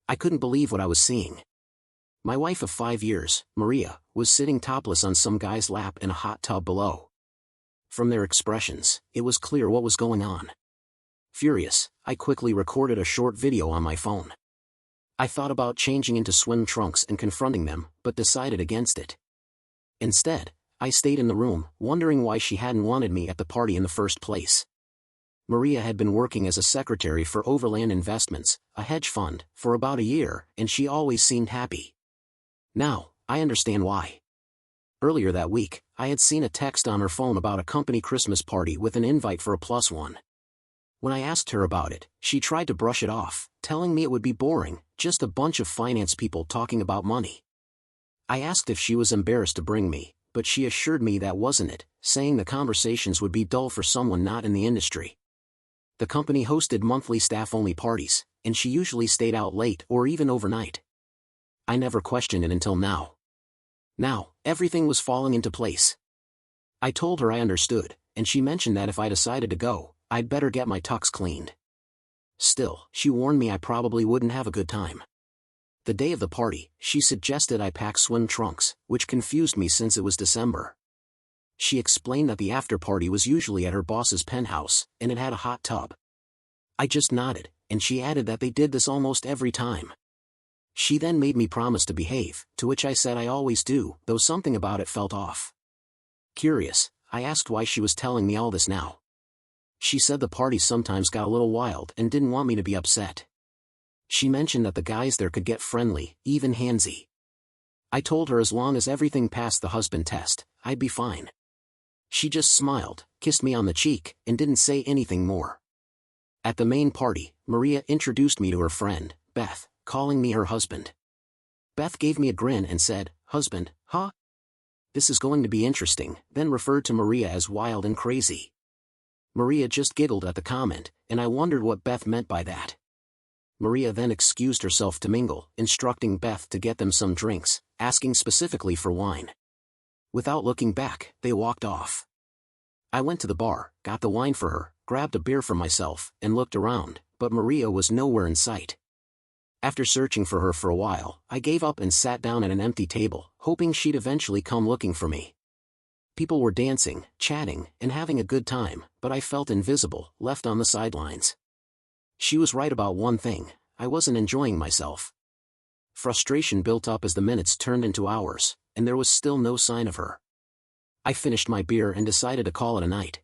I couldn't believe what I was seeing. My wife of 5 years, Maria, was sitting topless on some guy's lap in a hot tub below. From their expressions, it was clear what was going on. Furious, I quickly recorded a short video on my phone. I thought about changing into swim trunks and confronting them, but decided against it. Instead, I stayed in the room, wondering why she hadn't wanted me at the party in the first place. Maria had been working as a secretary for Overland Investments, a hedge fund, for about a year, and she always seemed happy. Now, I understand why. Earlier that week, I had seen a text on her phone about a company Christmas party with an invite for a +1. When I asked her about it, she tried to brush it off, telling me it would be boring, just a bunch of finance people talking about money. I asked if she was embarrassed to bring me, but she assured me that wasn't it, saying the conversations would be dull for someone not in the industry. The company hosted monthly staff-only parties, and she usually stayed out late or even overnight. I never questioned it until now. Now, everything was falling into place. I told her I understood, and she mentioned that if I decided to go, I'd better get my tux cleaned. Still, she warned me I probably wouldn't have a good time. The day of the party, she suggested I pack swim trunks, which confused me since it was December. She explained that the after-party was usually at her boss's penthouse, and it had a hot tub. I just nodded, and she added that they did this almost every time. She then made me promise to behave, to which I said I always do, though something about it felt off. Curious, I asked why she was telling me all this now. She said the party sometimes got a little wild and didn't want me to be upset. She mentioned that the guys there could get friendly, even handsy. I told her as long as everything passed the husband test, I'd be fine. She just smiled, kissed me on the cheek, and didn't say anything more. At the main party, Maria introduced me to her friend, Beth, calling me her husband. Beth gave me a grin and said, "Husband, huh? This is going to be interesting," then referred to Maria as wild and crazy. Maria just giggled at the comment, and I wondered what Beth meant by that. Maria then excused herself to mingle, instructing Beth to get them some drinks, asking specifically for wine. Without looking back, they walked off. I went to the bar, got the wine for her, grabbed a beer for myself, and looked around, but Maria was nowhere in sight. After searching for her for a while, I gave up and sat down at an empty table, hoping she'd eventually come looking for me. People were dancing, chatting, and having a good time, but I felt invisible, left on the sidelines. She was right about one thing: I wasn't enjoying myself. Frustration built up as the minutes turned into hours, and there was still no sign of her. I finished my beer and decided to call it a night.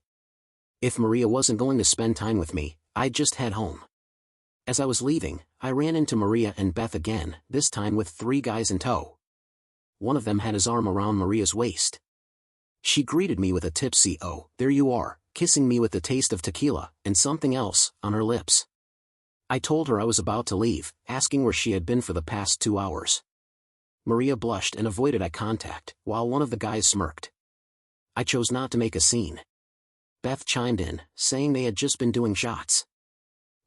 If Maria wasn't going to spend time with me, I'd just head home. As I was leaving, I ran into Maria and Beth again, this time with 3 guys in tow. One of them had his arm around Maria's waist. She greeted me with a tipsy "Oh, there you are," kissing me with the taste of tequila, and something else, on her lips. I told her I was about to leave, asking where she had been for the past 2 hours. Maria blushed and avoided eye contact, while one of the guys smirked. I chose not to make a scene. Beth chimed in, saying they had just been doing shots.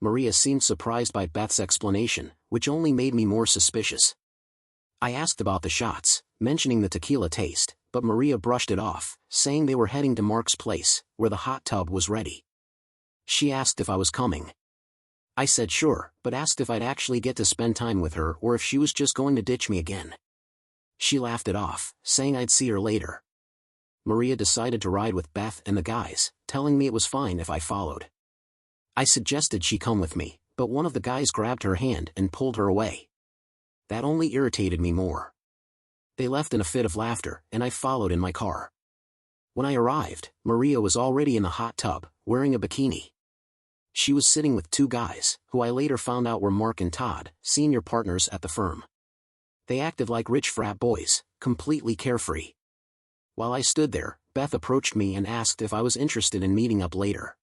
Maria seemed surprised by Beth's explanation, which only made me more suspicious. I asked about the shots, mentioning the tequila taste, but Maria brushed it off, saying they were heading to Mark's place, where the hot tub was ready. She asked if I was coming. I said sure, but asked if I'd actually get to spend time with her or if she was just going to ditch me again. She laughed it off, saying I'd see her later. Maria decided to ride with Beth and the guys, telling me it was fine if I followed. I suggested she come with me, but one of the guys grabbed her hand and pulled her away. That only irritated me more. They left in a fit of laughter, and I followed in my car. When I arrived, Maria was already in the hot tub, wearing a bikini. She was sitting with 2 guys, who I later found out were Mark and Todd, senior partners at the firm. They acted like rich frat boys, completely carefree. While I stood there, Beth approached me and asked if I was interested in meeting up later.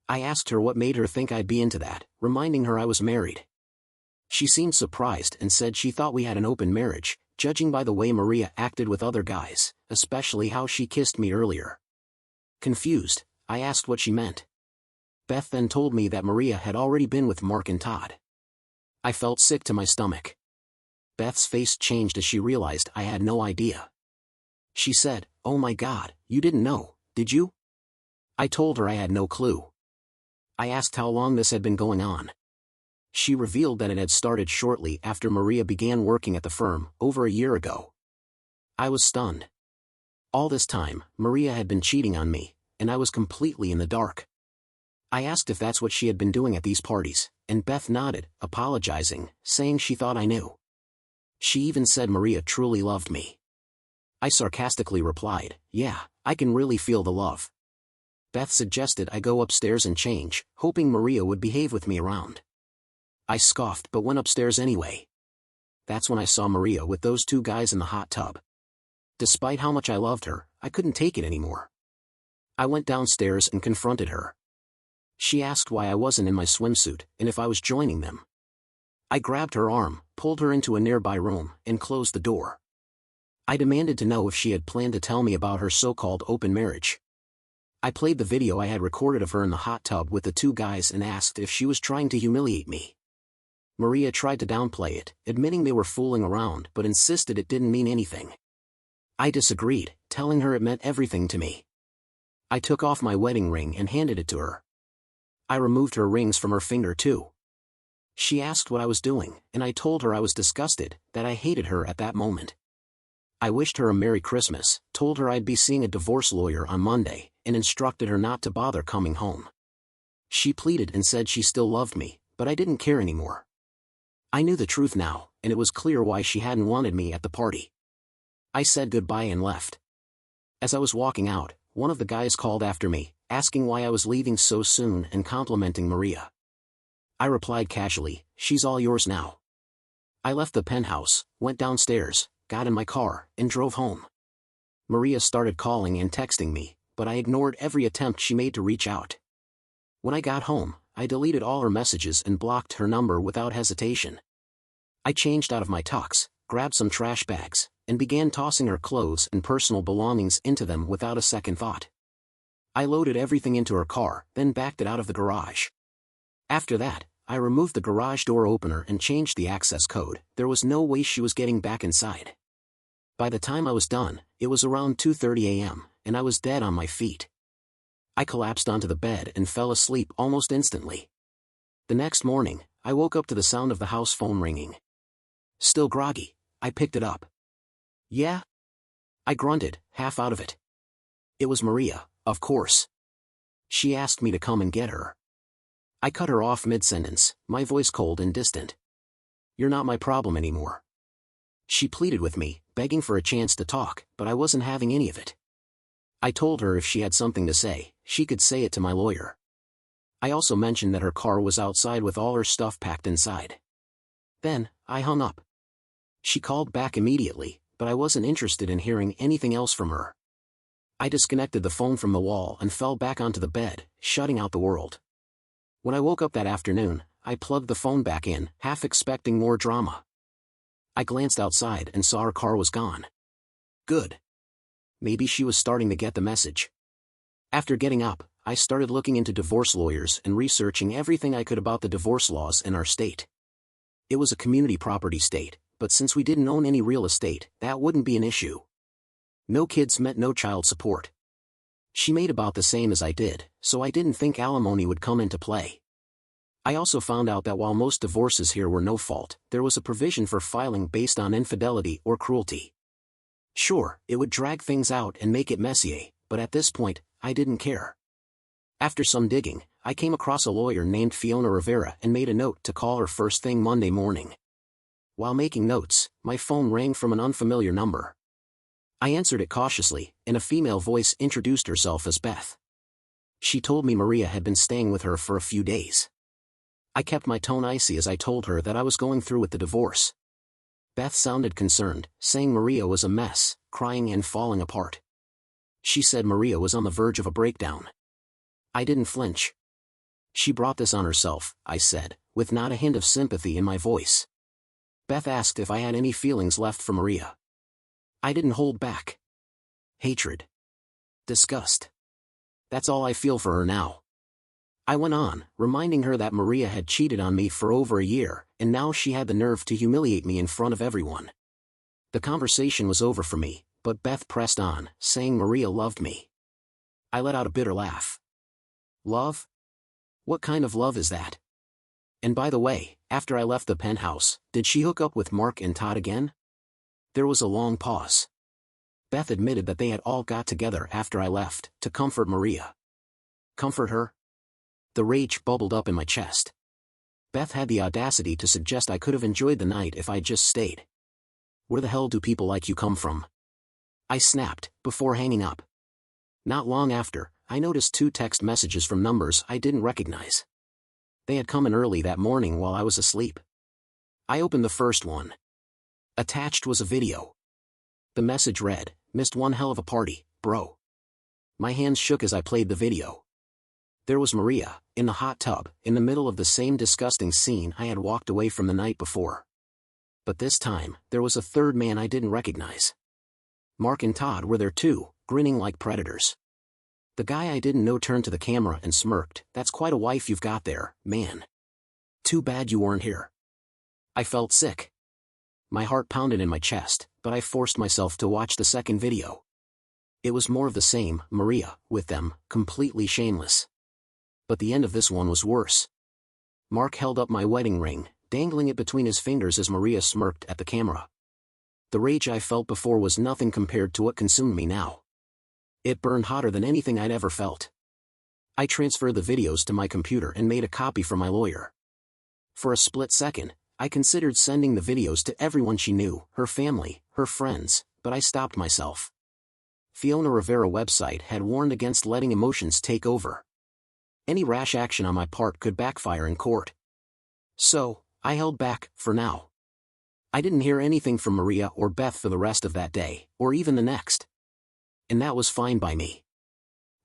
I asked her what made her think I'd be into that, reminding her I was married. She seemed surprised and said she thought we had an open marriage, judging by the way Maria acted with other guys, especially how she kissed me earlier. Confused, I asked what she meant. Beth then told me that Maria had already been with Mark and Todd. I felt sick to my stomach. Beth's face changed as she realized I had no idea. She said, "Oh my God, you didn't know, did you?" I told her I had no clue. I asked how long this had been going on. She revealed that it had started shortly after Maria began working at the firm, over a year ago. I was stunned. All this time, Maria had been cheating on me, and I was completely in the dark. I asked if that's what she had been doing at these parties, and Beth nodded, apologizing, saying she thought I knew. She even said Maria truly loved me. I sarcastically replied, "Yeah, I can really feel the love." Beth suggested I go upstairs and change, hoping Maria would behave with me around. I scoffed but went upstairs anyway. That's when I saw Maria with those two guys in the hot tub. Despite how much I loved her, I couldn't take it anymore. I went downstairs and confronted her. She asked why I wasn't in my swimsuit and if I was joining them. I grabbed her arm, pulled her into a nearby room, and closed the door. I demanded to know if she had planned to tell me about her so-called open marriage. I played the video I had recorded of her in the hot tub with the two guys and asked if she was trying to humiliate me. Maria tried to downplay it, admitting they were fooling around but insisted it didn't mean anything. I disagreed, telling her it meant everything to me. I took off my wedding ring and handed it to her. I removed her rings from her finger too. She asked what I was doing, and I told her I was disgusted, that I hated her at that moment. I wished her a Merry Christmas, told her I'd be seeing a divorce lawyer on Monday, and instructed her not to bother coming home. She pleaded and said she still loved me, but I didn't care anymore. I knew the truth now, and it was clear why she hadn't wanted me at the party. I said goodbye and left. As I was walking out, one of the guys called after me, asking why I was leaving so soon and complimenting Maria. I replied casually, "She's all yours now." I left the penthouse, went downstairs, got in my car, and drove home. Maria started calling and texting me, but I ignored every attempt she made to reach out. When I got home, I deleted all her messages and blocked her number without hesitation. I changed out of my tux, grabbed some trash bags, and began tossing her clothes and personal belongings into them without a second thought. I loaded everything into her car, then backed it out of the garage. After that, I removed the garage door opener and changed the access code. There was no way she was getting back inside. By the time I was done, it was around 2:30 a.m., and I was dead on my feet. I collapsed onto the bed and fell asleep almost instantly. The next morning, I woke up to the sound of the house phone ringing. Still groggy, I picked it up. "Yeah?" I grunted, half out of it. It was Maria, of course. She asked me to come and get her. I cut her off mid-sentence, my voice cold and distant. "You're not my problem anymore." She pleaded with me, begging for a chance to talk, but I wasn't having any of it. I told her if she had something to say, she could say it to my lawyer. I also mentioned that her car was outside with all her stuff packed inside. Then, I hung up. She called back immediately, but I wasn't interested in hearing anything else from her. I disconnected the phone from the wall and fell back onto the bed, shutting out the world. When I woke up that afternoon, I plugged the phone back in, half expecting more drama. I glanced outside and saw her car was gone. Good. Maybe she was starting to get the message. After getting up, I started looking into divorce lawyers and researching everything I could about the divorce laws in our state. It was a community property state, but since we didn't own any real estate, that wouldn't be an issue. No kids meant no child support. She made about the same as I did, so I didn't think alimony would come into play. I also found out that while most divorces here were no fault, there was a provision for filing based on infidelity or cruelty. Sure, it would drag things out and make it messy, but at this point, I didn't care. After some digging, I came across a lawyer named Fiona Rivera and made a note to call her first thing Monday morning. While making notes, my phone rang from an unfamiliar number. I answered it cautiously, and a female voice introduced herself as Beth. She told me Maria had been staying with her for a few days. I kept my tone icy as I told her that I was going through with the divorce. Beth sounded concerned, saying Maria was a mess, crying and falling apart. She said Maria was on the verge of a breakdown. I didn't flinch. "She brought this on herself," I said, with not a hint of sympathy in my voice. Beth asked if I had any feelings left for Maria. I didn't hold back. Hatred. Disgust. That's all I feel for her now. I went on, reminding her that Maria had cheated on me for over a year, and now she had the nerve to humiliate me in front of everyone. The conversation was over for me, but Beth pressed on, saying Maria loved me. I let out a bitter laugh. Love? What kind of love is that? And by the way, after I left the penthouse, did she hook up with Mark and Todd again? There was a long pause. Beth admitted that they had all got together after I left, to comfort Maria. Comfort her? The rage bubbled up in my chest. Beth had the audacity to suggest I could have enjoyed the night if I'd just stayed. Where the hell do people like you come from? I snapped, before hanging up. Not long after, I noticed 2 text messages from numbers I didn't recognize. They had come in early that morning while I was asleep. I opened the first one. Attached was a video. The message read, "Missed one hell of a party, bro." My hands shook as I played the video. There was Maria, in the hot tub, in the middle of the same disgusting scene I had walked away from the night before. But this time, there was a third man I didn't recognize. Mark and Todd were there too, grinning like predators. The guy I didn't know turned to the camera and smirked. "That's quite a wife you've got there, man. Too bad you weren't here." I felt sick. My heart pounded in my chest, but I forced myself to watch the second video. It was more of the same, Maria, with them, completely shameless. But the end of this one was worse. Mark held up my wedding ring, dangling it between his fingers as Maria smirked at the camera. The rage I felt before was nothing compared to what consumed me now. It burned hotter than anything I'd ever felt. I transferred the videos to my computer and made a copy for my lawyer. For a split second, I considered sending the videos to everyone she knew, her family, her friends, but I stopped myself. Fiona Rivera website had warned against letting emotions take over. Any rash action on my part could backfire in court. So, I held back, for now. I didn't hear anything from Maria or Beth for the rest of that day, or even the next. And that was fine by me.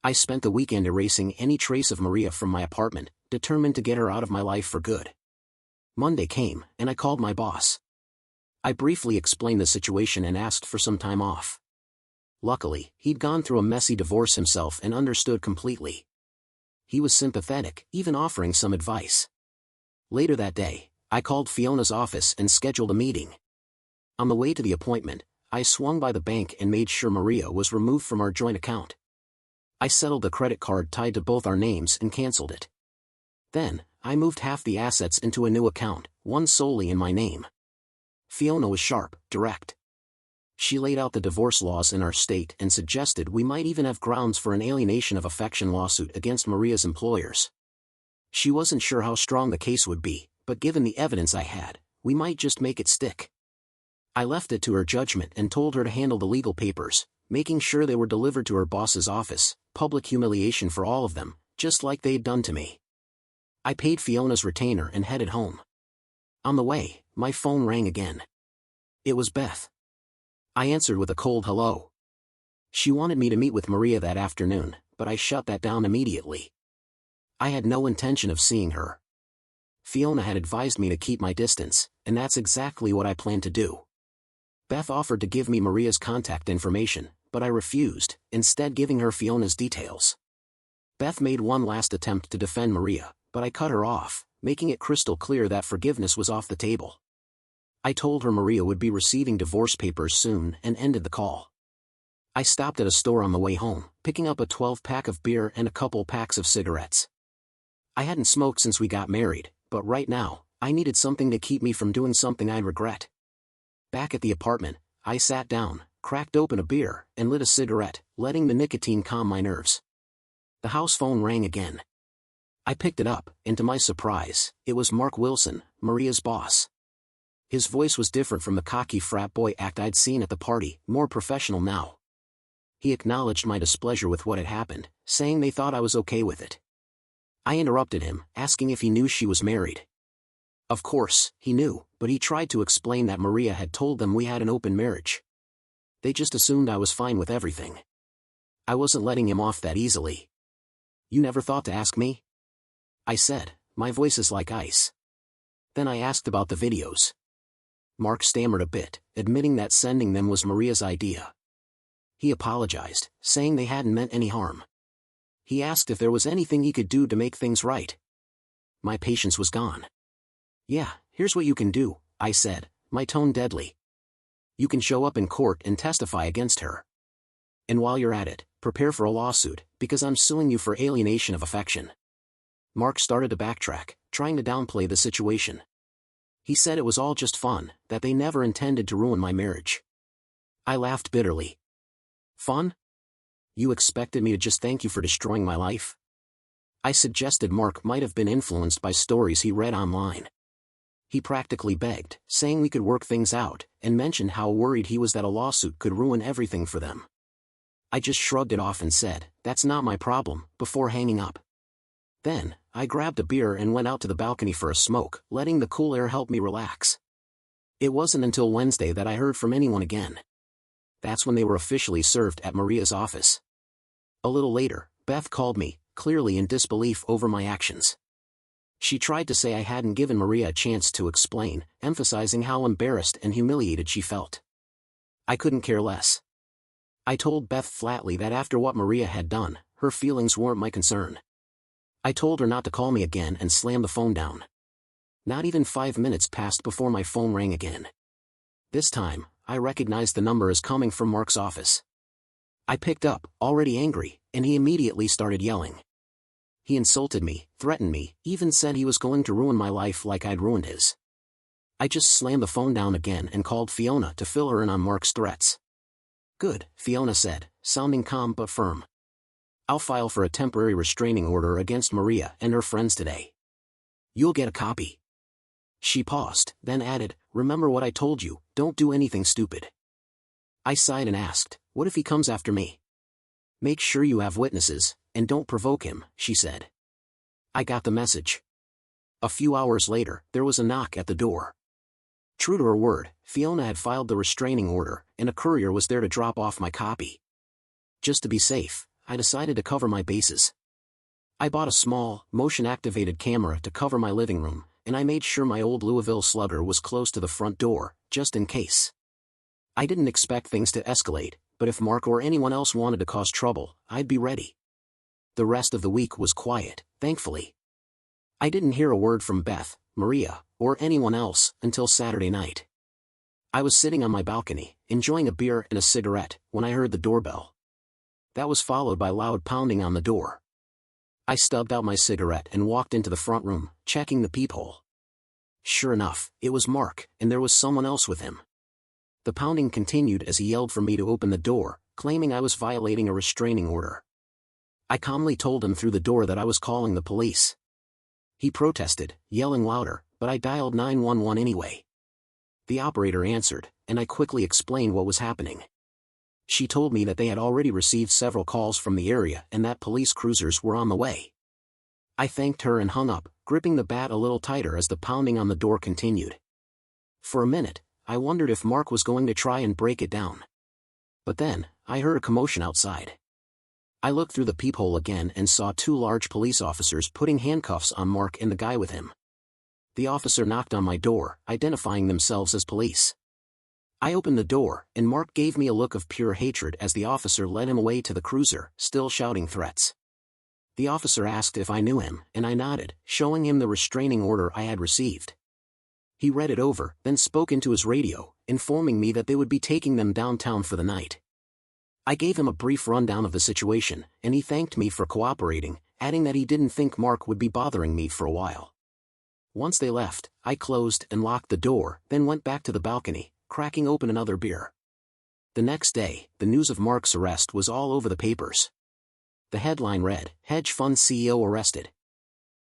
I spent the weekend erasing any trace of Maria from my apartment, determined to get her out of my life for good. Monday came, and I called my boss. I briefly explained the situation and asked for some time off. Luckily, he'd gone through a messy divorce himself and understood completely. He was sympathetic, even offering some advice. Later that day, I called Fiona's office and scheduled a meeting. On the way to the appointment, I swung by the bank and made sure Maria was removed from our joint account. I settled the credit card tied to both our names and canceled it. Then, I moved half the assets into a new account, one solely in my name. Fiona was sharp, direct. She laid out the divorce laws in our state and suggested we might even have grounds for an alienation of affection lawsuit against Maria's employers. She wasn't sure how strong the case would be, but given the evidence I had, we might just make it stick. I left it to her judgment and told her to handle the legal papers, making sure they were delivered to her boss's office, public humiliation for all of them, just like they'd done to me. I paid Fiona's retainer and headed home. On the way, my phone rang again. It was Beth. I answered with a cold hello. She wanted me to meet with Maria that afternoon, but I shut that down immediately. I had no intention of seeing her. Fiona had advised me to keep my distance, and that's exactly what I planned to do. Beth offered to give me Maria's contact information, but I refused, instead giving her Fiona's details. Beth made one last attempt to defend Maria, but I cut her off, making it crystal clear that forgiveness was off the table. I told her Maria would be receiving divorce papers soon and ended the call. I stopped at a store on the way home, picking up a 12-pack of beer and a couple packs of cigarettes. I hadn't smoked since we got married, but right now, I needed something to keep me from doing something I'd regret. Back at the apartment, I sat down, cracked open a beer, and lit a cigarette, letting the nicotine calm my nerves. The house phone rang again. I picked it up, and to my surprise, it was Mark Wilson, Maria's boss. His voice was different from the cocky frat boy act I'd seen at the party, more professional now. He acknowledged my displeasure with what had happened, saying they thought I was okay with it. I interrupted him, asking if he knew she was married. Of course, he knew, but he tried to explain that Maria had told them we had an open marriage. They just assumed I was fine with everything. I wasn't letting him off that easily. "You never thought to ask me?" I said, my voice is like ice. Then I asked about the videos. Mark stammered a bit, admitting that sending them was Maria's idea. He apologized, saying they hadn't meant any harm. He asked if there was anything he could do to make things right. My patience was gone. "Yeah, here's what you can do," I said, my tone deadly. "You can show up in court and testify against her. And while you're at it, prepare for a lawsuit, because I'm suing you for alienation of affection." Mark started to backtrack, trying to downplay the situation. He said it was all just fun, that they never intended to ruin my marriage. I laughed bitterly. Fun? You expected me to just thank you for destroying my life? I suggested Mark might have been influenced by stories he read online. He practically begged, saying we could work things out, and mentioned how worried he was that a lawsuit could ruin everything for them. I just shrugged it off and said, "That's not my problem," before hanging up. Then, I grabbed a beer and went out to the balcony for a smoke, letting the cool air help me relax. It wasn't until Wednesday that I heard from anyone again. That's when they were officially served at Maria's office. A little later, Beth called me, clearly in disbelief over my actions. She tried to say I hadn't given Maria a chance to explain, emphasizing how embarrassed and humiliated she felt. I couldn't care less. I told Beth flatly that after what Maria had done, her feelings weren't my concern. I told her not to call me again and slammed the phone down. Not even 5 minutes passed before my phone rang again. This time, I recognized the number as coming from Mark's office. I picked up, already angry, and he immediately started yelling. He insulted me, threatened me, even said he was going to ruin my life like I'd ruined his. I just slammed the phone down again and called Fiona to fill her in on Mark's threats. Good, Fiona said, sounding calm but firm. I'll file for a temporary restraining order against Maria and her friends today. You'll get a copy. She paused, then added, "Remember what I told you, don't do anything stupid." I sighed and asked, "What if he comes after me?" "Make sure you have witnesses, and don't provoke him," she said. I got the message. A few hours later, there was a knock at the door. True to her word, Fiona had filed the restraining order, and a courier was there to drop off my copy. Just to be safe, I decided to cover my bases. I bought a small, motion-activated camera to cover my living room, and I made sure my old Louisville Slugger was close to the front door, just in case. I didn't expect things to escalate, but if Mark or anyone else wanted to cause trouble, I'd be ready. The rest of the week was quiet, thankfully. I didn't hear a word from Beth, Maria, or anyone else until Saturday night. I was sitting on my balcony, enjoying a beer and a cigarette, when I heard the doorbell. That was followed by loud pounding on the door. I stubbed out my cigarette and walked into the front room, checking the peephole. Sure enough, it was Mark, and there was someone else with him. The pounding continued as he yelled for me to open the door, claiming I was violating a restraining order. I calmly told him through the door that I was calling the police. He protested, yelling louder, but I dialed 911 anyway. The operator answered, and I quickly explained what was happening. She told me that they had already received several calls from the area and that police cruisers were on the way. I thanked her and hung up, gripping the bat a little tighter as the pounding on the door continued. For a minute, I wondered if Mark was going to try and break it down. But then, I heard a commotion outside. I looked through the peephole again and saw 2 large police officers putting handcuffs on Mark and the guy with him. The officer knocked on my door, identifying themselves as police. I opened the door, and Mark gave me a look of pure hatred as the officer led him away to the cruiser, still shouting threats. The officer asked if I knew him, and I nodded, showing him the restraining order I had received. He read it over, then spoke into his radio, informing me that they would be taking them downtown for the night. I gave him a brief rundown of the situation, and he thanked me for cooperating, adding that he didn't think Mark would be bothering me for a while. Once they left, I closed and locked the door, then went back to the balcony, cracking open another beer. The next day, the news of Mark's arrest was all over the papers. The headline read, "Hedge Fund CEO Arrested."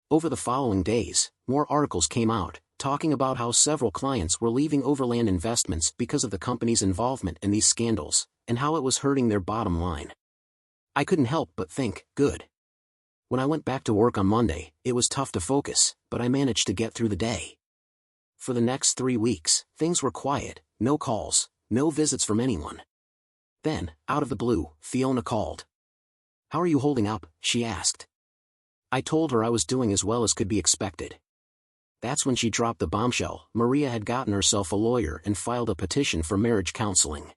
Over the following days, more articles came out, talking about how several clients were leaving Overland Investments because of the company's involvement in these scandals, and how it was hurting their bottom line. I couldn't help but think, good. When I went back to work on Monday, it was tough to focus, but I managed to get through the day. For the next 3 weeks, things were quiet, no calls, no visits from anyone. Then, out of the blue, Fiona called. "How are you holding up?" she asked. I told her I was doing as well as could be expected. That's when she dropped the bombshell. Maria had gotten herself a lawyer and filed a petition for marriage counseling.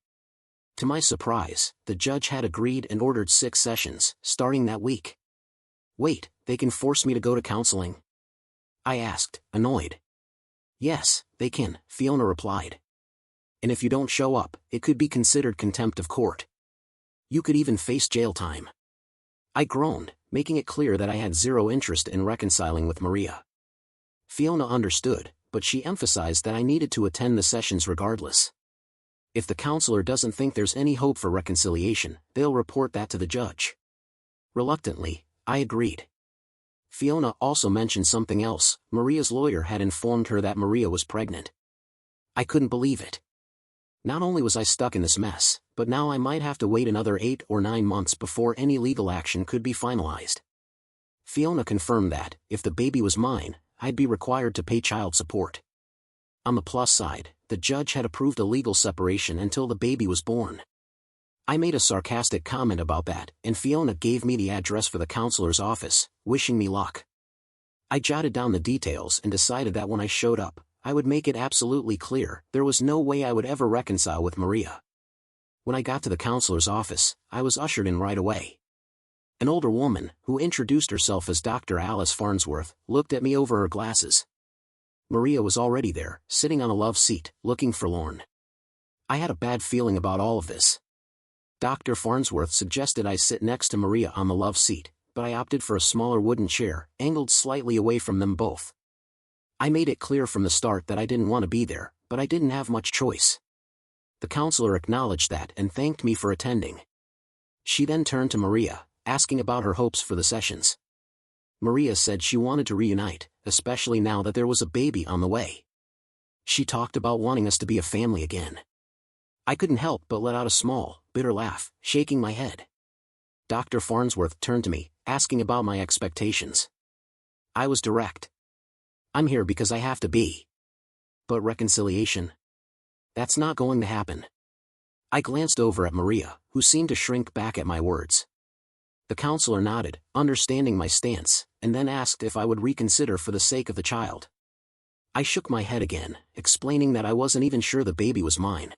To my surprise, the judge had agreed and ordered 6 sessions, starting that week. "Wait, they can force me to go to counseling?" I asked, annoyed. "Yes, they can," Fiona replied. "And if you don't show up, it could be considered contempt of court. You could even face jail time." I groaned, making it clear that I had zero interest in reconciling with Maria. Fiona understood, but she emphasized that I needed to attend the sessions regardless. If the counselor doesn't think there's any hope for reconciliation, they'll report that to the judge. Reluctantly, I agreed. Fiona also mentioned something else. Maria's lawyer had informed her that Maria was pregnant. I couldn't believe it. Not only was I stuck in this mess, but now I might have to wait another 8 or 9 months before any legal action could be finalized. Fiona confirmed that, if the baby was mine, I'd be required to pay child support. On the plus side, the judge had approved a legal separation until the baby was born. I made a sarcastic comment about that, and Fiona gave me the address for the counselor's office, wishing me luck. I jotted down the details and decided that when I showed up, I would make it absolutely clear there was no way I would ever reconcile with Maria. When I got to the counselor's office, I was ushered in right away. An older woman, who introduced herself as Dr. Alice Farnsworth, looked at me over her glasses. Maria was already there, sitting on a love seat, looking forlorn. I had a bad feeling about all of this. Dr. Farnsworth suggested I sit next to Maria on the love seat, but I opted for a smaller wooden chair, angled slightly away from them both. I made it clear from the start that I didn't want to be there, but I didn't have much choice. The counselor acknowledged that and thanked me for attending. She then turned to Maria, asking about her hopes for the sessions. Maria said she wanted to reunite, especially now that there was a baby on the way. She talked about wanting us to be a family again. I couldn't help but let out a small, bitter laugh, shaking my head. Dr. Farnsworth turned to me, asking about my expectations. I was direct. I'm here because I have to be. But reconciliation? That's not going to happen. I glanced over at Maria, who seemed to shrink back at my words. The counselor nodded, understanding my stance, and then asked if I would reconsider for the sake of the child. I shook my head again, explaining that I wasn't even sure the baby was mine.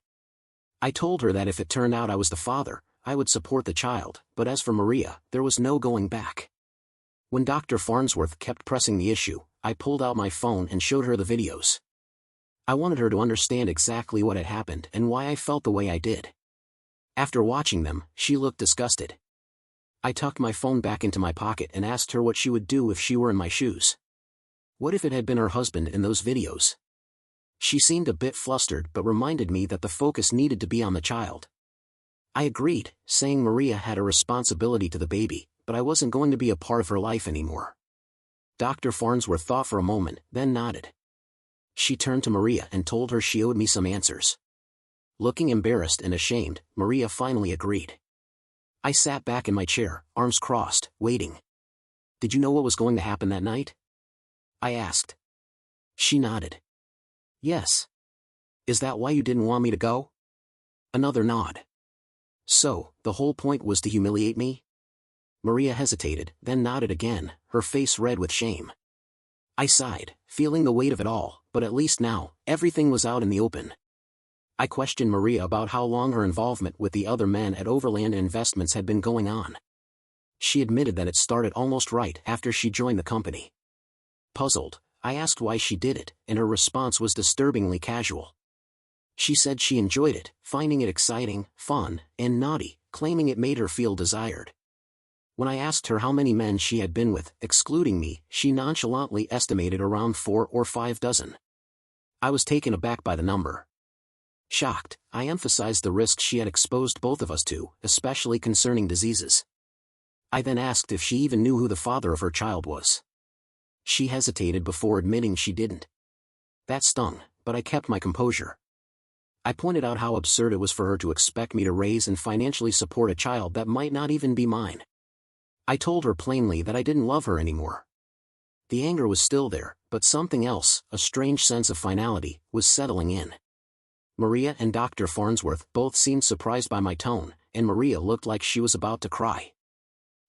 I told her that if it turned out I was the father, I would support the child, but as for Maria, there was no going back. When Dr. Farnsworth kept pressing the issue, I pulled out my phone and showed her the videos. I wanted her to understand exactly what had happened and why I felt the way I did. After watching them, she looked disgusted. I tucked my phone back into my pocket and asked her what she would do if she were in my shoes. What if it had been her husband in those videos? She seemed a bit flustered but reminded me that the focus needed to be on the child. I agreed, saying Maria had a responsibility to the baby, but I wasn't going to be a part of her life anymore. Dr. Farnsworth thought for a moment, then nodded. She turned to Maria and told her she owed me some answers. Looking embarrassed and ashamed, Maria finally agreed. I sat back in my chair, arms crossed, waiting. Did you know what was going to happen that night? I asked. She nodded. Yes. Is that why you didn't want me to go? Another nod. So, the whole point was to humiliate me? Maria hesitated, then nodded again, her face red with shame. I sighed, feeling the weight of it all, but at least now, everything was out in the open. I questioned Maria about how long her involvement with the other men at Overland Investments had been going on. She admitted that it started almost right after she joined the company. Puzzled, I asked why she did it, and her response was disturbingly casual. She said she enjoyed it, finding it exciting, fun, and naughty, claiming it made her feel desired. When I asked her how many men she had been with, excluding me, she nonchalantly estimated around 4 or 5 dozen. I was taken aback by the number. Shocked, I emphasized the risks she had exposed both of us to, especially concerning diseases. I then asked if she even knew who the father of her child was. She hesitated before admitting she didn't. That stung, but I kept my composure. I pointed out how absurd it was for her to expect me to raise and financially support a child that might not even be mine. I told her plainly that I didn't love her anymore. The anger was still there, but something else, a strange sense of finality, was settling in. Maria and Dr. Farnsworth both seemed surprised by my tone, and Maria looked like she was about to cry.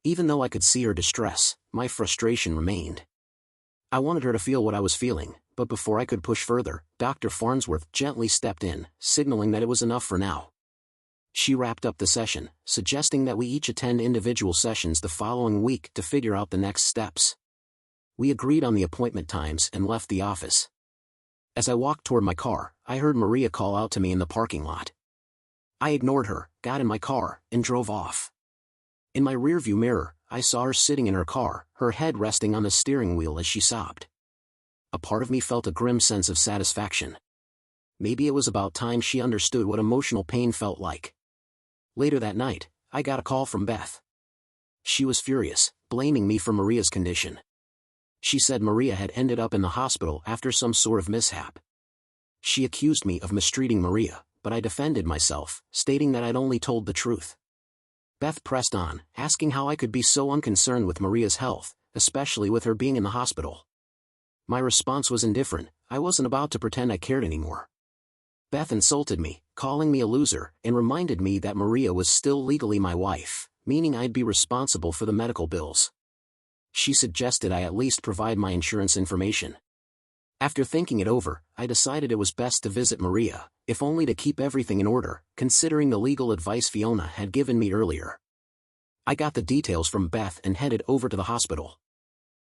Even though I could see her distress, my frustration remained. I wanted her to feel what I was feeling, but before I could push further, Dr. Farnsworth gently stepped in, signaling that it was enough for now. She wrapped up the session, suggesting that we each attend individual sessions the following week to figure out the next steps. We agreed on the appointment times and left the office. As I walked toward my car, I heard Maria call out to me in the parking lot. I ignored her, got in my car, and drove off. In my rearview mirror, I saw her sitting in her car, her head resting on the steering wheel as she sobbed. A part of me felt a grim sense of satisfaction. Maybe it was about time she understood what emotional pain felt like. Later that night, I got a call from Beth. She was furious, blaming me for Maria's condition. She said Maria had ended up in the hospital after some sort of mishap. She accused me of mistreating Maria, but I defended myself, stating that I'd only told the truth. Beth pressed on, asking how I could be so unconcerned with Maria's health, especially with her being in the hospital. My response was indifferent. I wasn't about to pretend I cared anymore. Beth insulted me, calling me a loser, and reminded me that Maria was still legally my wife, meaning I'd be responsible for the medical bills. She suggested I at least provide my insurance information. After thinking it over, I decided it was best to visit Maria, if only to keep everything in order, considering the legal advice Fiona had given me earlier. I got the details from Beth and headed over to the hospital.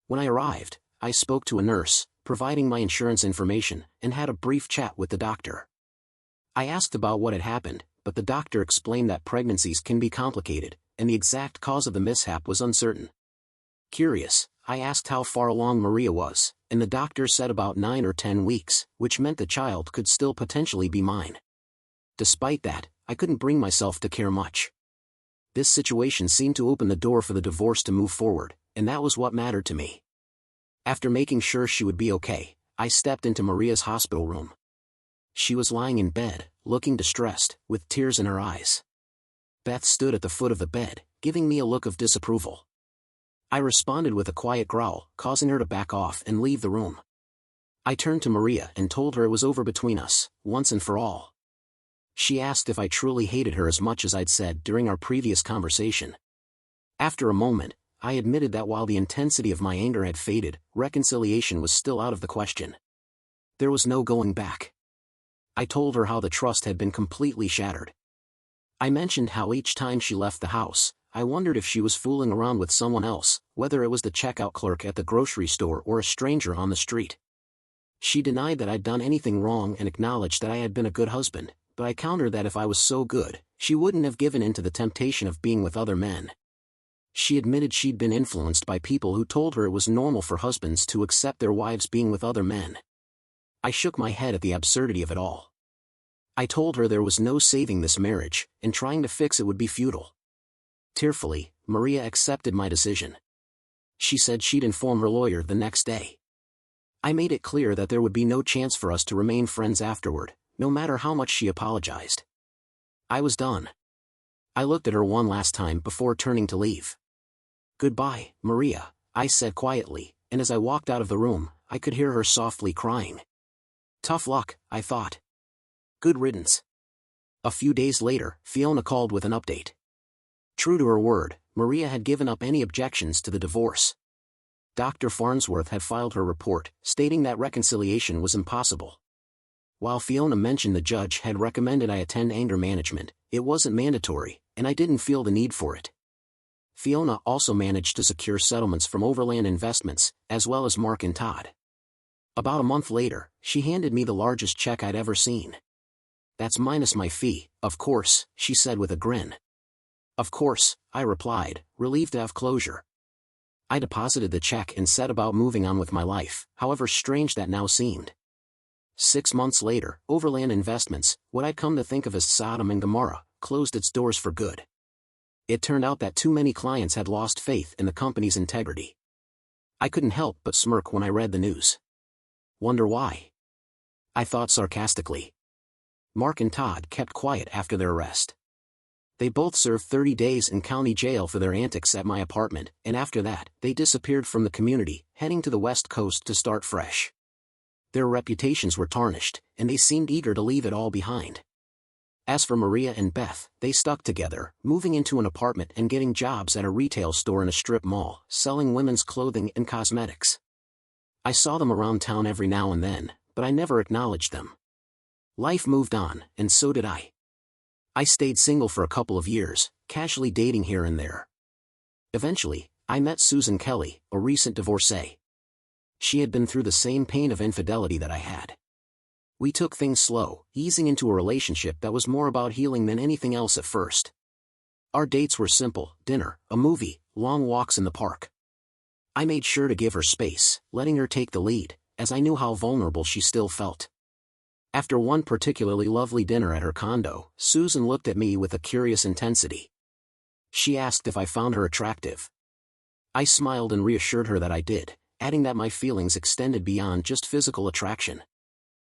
When I arrived, I spoke to a nurse, providing my insurance information, and had a brief chat with the doctor. I asked about what had happened, but the doctor explained that pregnancies can be complicated, and the exact cause of the mishap was uncertain. Curious, I asked how far along Maria was, and the doctor said about 9 or 10 weeks, which meant the child could still potentially be mine. Despite that, I couldn't bring myself to care much. This situation seemed to open the door for the divorce to move forward, and that was what mattered to me. After making sure she would be okay, I stepped into Maria's hospital room. She was lying in bed, looking distressed, with tears in her eyes. Beth stood at the foot of the bed, giving me a look of disapproval. I responded with a quiet growl, causing her to back off and leave the room. I turned to Maria and told her it was over between us, once and for all. She asked if I truly hated her as much as I'd said during our previous conversation. After a moment, I admitted that while the intensity of my anger had faded, reconciliation was still out of the question. There was no going back. I told her how the trust had been completely shattered. I mentioned how each time she left the house, I wondered if she was fooling around with someone else, whether it was the checkout clerk at the grocery store or a stranger on the street. She denied that I'd done anything wrong and acknowledged that I had been a good husband, but I countered that if I was so good, she wouldn't have given in to the temptation of being with other men. She admitted she'd been influenced by people who told her it was normal for husbands to accept their wives being with other men. I shook my head at the absurdity of it all. I told her there was no saving this marriage, and trying to fix it would be futile. Tearfully, Maria accepted my decision. She said she'd inform her lawyer the next day. I made it clear that there would be no chance for us to remain friends afterward, no matter how much she apologized. I was done. I looked at her one last time before turning to leave. "Goodbye, Maria," I said quietly, and as I walked out of the room, I could hear her softly crying. Tough luck, I thought. Good riddance. A few days later, Fiona called with an update. True to her word, Maria had given up any objections to the divorce. Dr. Farnsworth had filed her report, stating that reconciliation was impossible. While Fiona mentioned the judge had recommended I attend anger management, it wasn't mandatory, and I didn't feel the need for it. Fiona also managed to secure settlements from Overland Investments, as well as Mark and Todd. About a month later, she handed me the largest check I'd ever seen. "That's minus my fee, of course," she said with a grin. "Of course," I replied, relieved to have closure. I deposited the check and set about moving on with my life, however strange that now seemed. 6 months later, Overland Investments, what I'd come to think of as Sodom and Gomorrah, closed its doors for good. It turned out that too many clients had lost faith in the company's integrity. I couldn't help but smirk when I read the news. Wonder why? I thought sarcastically. Mark and Todd kept quiet after their arrest. They both served 30 days in county jail for their antics at my apartment, and after that, they disappeared from the community, heading to the West Coast to start fresh. Their reputations were tarnished, and they seemed eager to leave it all behind. As for Maria and Beth, they stuck together, moving into an apartment and getting jobs at a retail store in a strip mall, selling women's clothing and cosmetics. I saw them around town every now and then, but I never acknowledged them. Life moved on, and so did I. I stayed single for a couple of years, casually dating here and there. Eventually, I met Susan Kelly, a recent divorcee. She had been through the same pain of infidelity that I had. We took things slow, easing into a relationship that was more about healing than anything else at first. Our dates were simple: dinner, a movie, long walks in the park. I made sure to give her space, letting her take the lead, as I knew how vulnerable she still felt. After one particularly lovely dinner at her condo, Susan looked at me with a curious intensity. She asked if I found her attractive. I smiled and reassured her that I did, adding that my feelings extended beyond just physical attraction.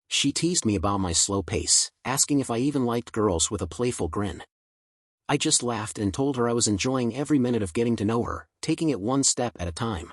She teased me about my slow pace, asking if I even liked girls with a playful grin. I just laughed and told her I was enjoying every minute of getting to know her, taking it one step at a time.